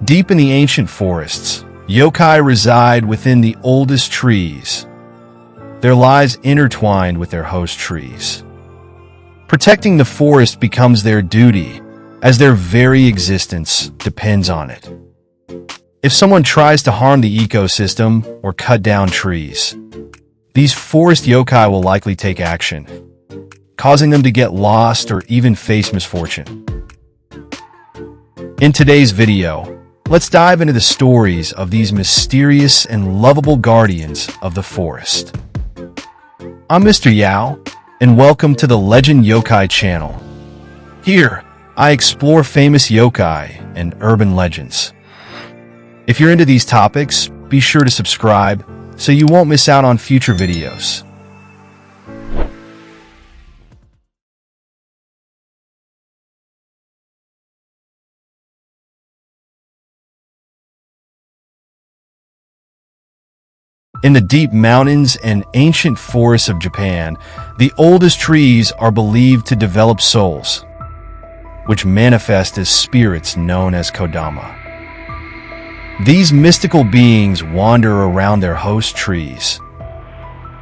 Deep in the ancient forests, yokai reside within the oldest trees, their lives intertwined with their host trees. Protecting the forest becomes their duty, as their very existence depends on it. If someone tries to harm the ecosystem or cut down trees, these forest yokai will likely take action, causing them to get lost or even face misfortune. In today's video, let's dive into the stories of these mysterious and lovable guardians of the forest. I'm Mr. Yao, and welcome to the Legend Yokai channel. Here, I explore famous yokai and urban legends. If you're into these topics, be sure to subscribe so you won't miss out on future videos. In the deep mountains and ancient forests of Japan, the oldest trees are believed to develop souls, which manifest as spirits known as Kodama. These mystical beings wander around their host trees,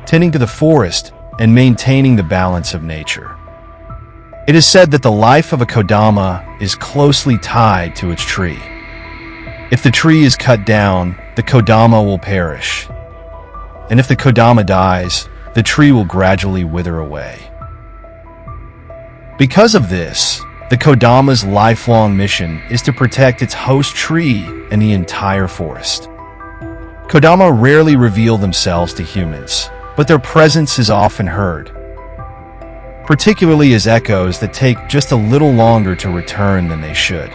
tending to the forest and maintaining the balance of nature. It is said that the life of a Kodama is closely tied to its tree. If the tree is cut down, the Kodama will perish. And if the Kodama dies, the tree will gradually wither away. Because of this, the Kodama's lifelong mission is to protect its host tree and the entire forest. Kodama rarely reveal themselves to humans, but their presence is often heard, particularly as echoes that take just a little longer to return than they should.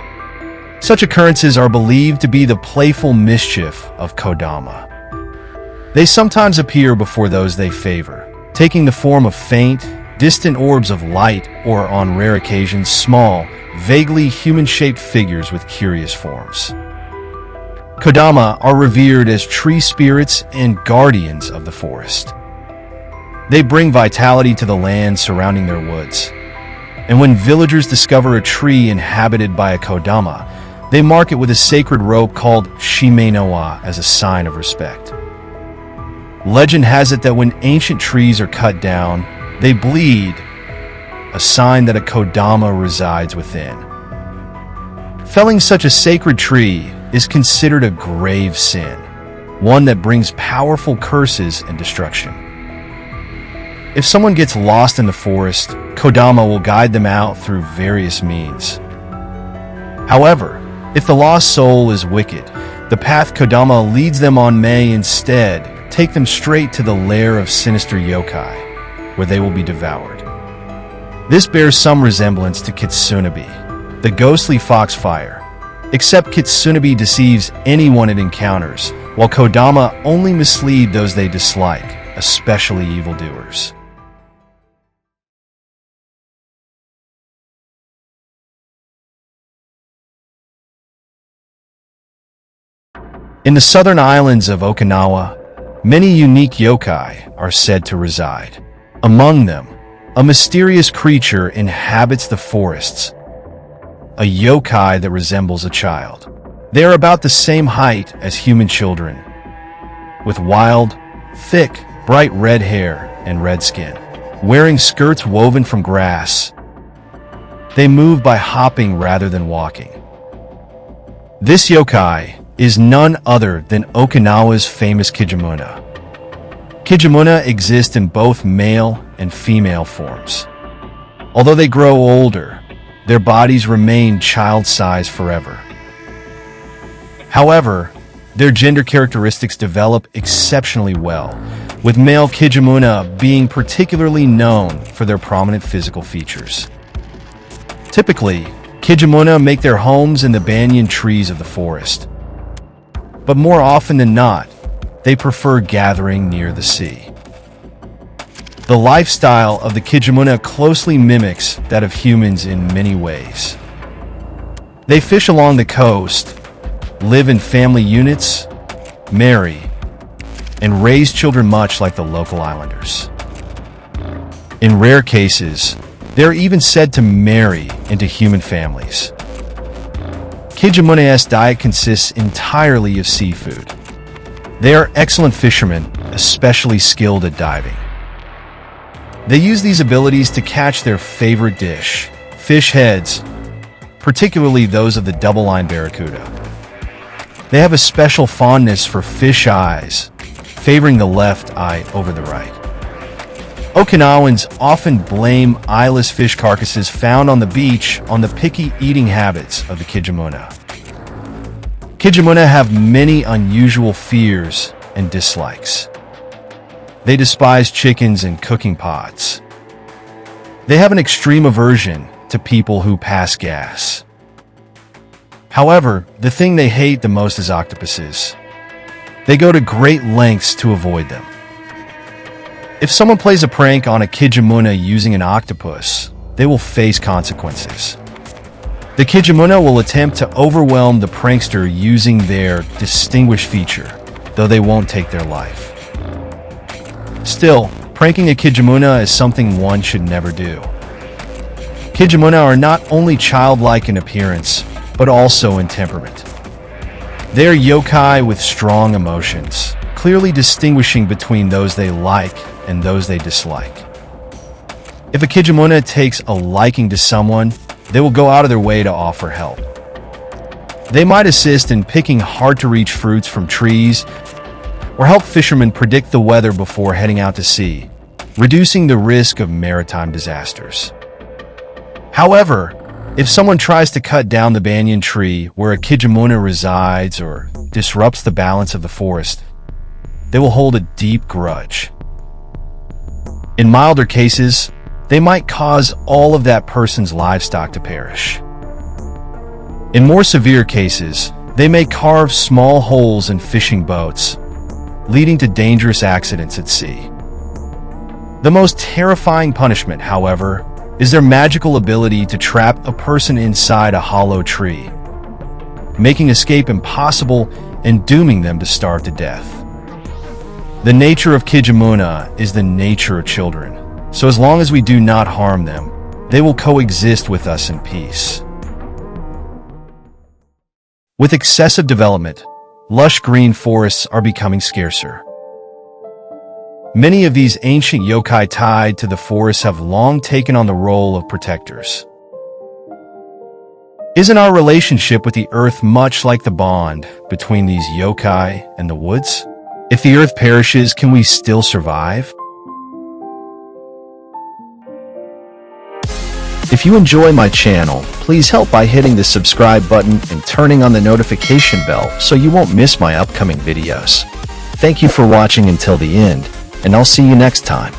Such occurrences are believed to be the playful mischief of Kodama. They sometimes appear before those they favor, taking the form of faint, distant orbs of light or, on rare occasions, small, vaguely human-shaped figures with curious forms. Kodama are revered as tree spirits and guardians of the forest. They bring vitality to the land surrounding their woods. And when villagers discover a tree inhabited by a Kodama, they mark it with a sacred rope called shimei-no-wa as a sign of respect. Legend has it that when ancient trees are cut down, they bleed, a sign that a Kodama resides within. Felling such a sacred tree is considered a grave sin, one that brings powerful curses and destruction. If someone gets lost in the forest, Kodama will guide them out through various means. However, if the lost soul is wicked, the path Kodama leads them on may instead take them straight to the lair of sinister yokai, where they will be devoured. This bears some resemblance to Kitsunabi, the ghostly foxfire, except Kitsunabi deceives anyone it encounters, while Kodama only mislead those they dislike, especially evildoers. In the southern islands of Okinawa, many unique yokai are said to reside. Among them, a mysterious creature inhabits the forests, a yokai that resembles a child. They are about the same height as human children, with wild, thick, bright red hair and red skin. Wearing skirts woven from grass, they move by hopping rather than walking. This yokai is none other than Okinawa's famous Kijimuna. Kijimuna exist in both male and female forms. Although they grow older, their bodies remain child-sized forever. However, their gender characteristics develop exceptionally well, with male Kijimuna being particularly known for their prominent physical features. Typically, Kijimuna make their homes in the banyan trees of the forest. But more often than not, they prefer gathering near the sea. The lifestyle of the Kijimuna closely mimics that of humans in many ways. They fish along the coast, live in family units, marry, and raise children much like the local islanders. In rare cases, they're even said to marry into human families. Kijimuna's diet consists entirely of seafood. They are excellent fishermen, especially skilled at diving. They use these abilities to catch their favorite dish, fish heads, particularly those of the double-line barracuda. They have a special fondness for fish eyes, favoring the left eye over the right. Okinawans often blame eyeless fish carcasses found on the beach on the picky eating habits of the Kijimuna. Kijimuna have many unusual fears and dislikes. They despise chickens and cooking pots. They have an extreme aversion to people who pass gas. However, the thing they hate the most is octopuses. They go to great lengths to avoid them. If someone plays a prank on a Kijimuna using an octopus, they will face consequences. The Kijimuna will attempt to overwhelm the prankster using their distinguished feature, though they won't take their life. Still, pranking a Kijimuna is something one should never do. Kijimuna are not only childlike in appearance, but also in temperament. They are yokai with strong emotions, clearly distinguishing between those they like and those they dislike. If a Kijimuna takes a liking to someone, they will go out of their way to offer help. They might assist in picking hard-to-reach fruits from trees, or help fishermen predict the weather before heading out to sea, reducing the risk of maritime disasters. However, if someone tries to cut down the banyan tree where a Kijimuna resides or disrupts the balance of the forest, they will hold a deep grudge. In milder cases, they might cause all of that person's livestock to perish. In more severe cases, they may carve small holes in fishing boats, leading to dangerous accidents at sea. The most terrifying punishment, however, is their magical ability to trap a person inside a hollow tree, making escape impossible and dooming them to starve to death. The nature of Kijimuna is the nature of children, so as long as we do not harm them, they will coexist with us in peace. With excessive development, lush green forests are becoming scarcer. Many of these ancient yokai tied to the forest have long taken on the role of protectors. Isn't our relationship with the earth much like the bond between these yokai and the woods? If the earth perishes, can we still survive? If you enjoy my channel, please help by hitting the subscribe button and turning on the notification bell so you won't miss my upcoming videos. Thank you for watching until the end, and I'll see you next time.